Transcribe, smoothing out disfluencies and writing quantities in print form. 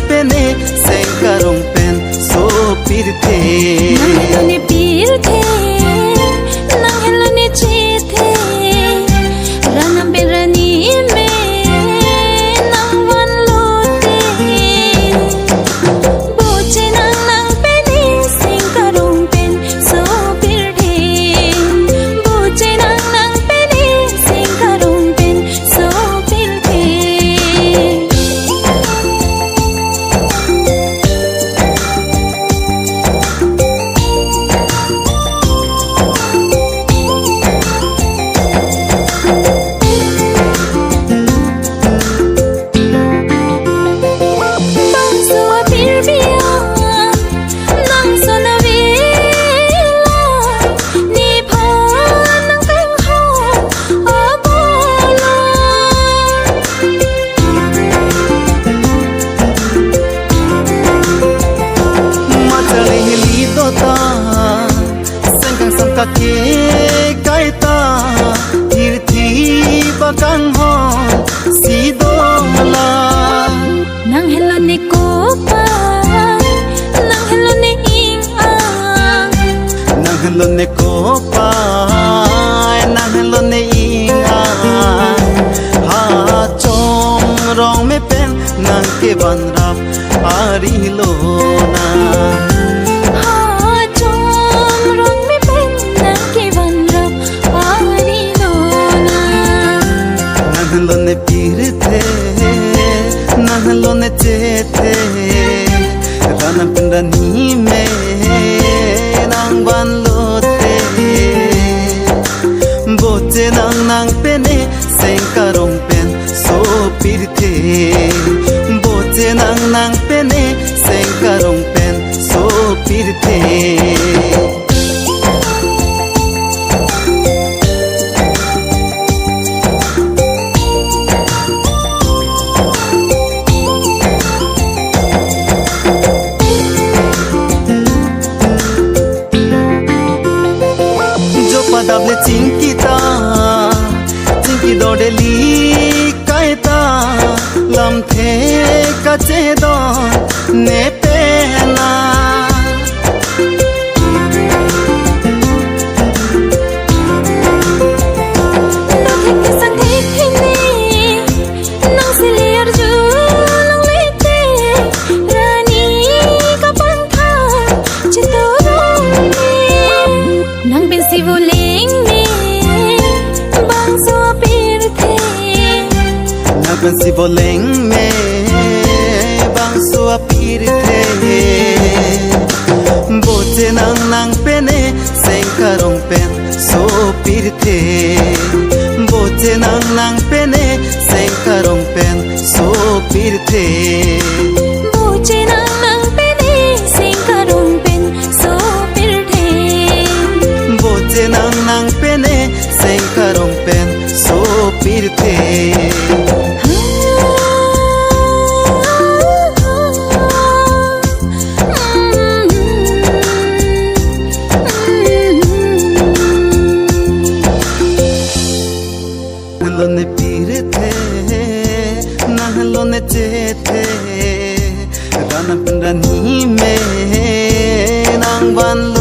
pene sengkarong pen so pirte nang hello ni pirte nang hello ni chite rana berani me nang wan lote boche nang pene sengkarong pen so pirte boche nang pene sengkarong pen so pirte kake kai ta thir thi bakang ho si do la nang hello ni ko pa nang hello ni ing a nang hello ne ko pa nang hello ne ing a ha chom rong me pen nang ke ban rap ari lo na nang pirte nang ne chete rana pinda ni me nang ban lote boche nang pene sengkarong pen so pirte boche nang pene sengkarong pen so pirte padable chinki dodeli kaita lam the kache do ne pena si boleng me bang suap pirte boche nang pene sengkarong pen so pirte boche nang pene sengkarong pen so pirte boche nang pene sengkarong pen so pirte boche nang pene sengkarong pen so pirte ne pirte nang ne chete rana pinda ni me nang ban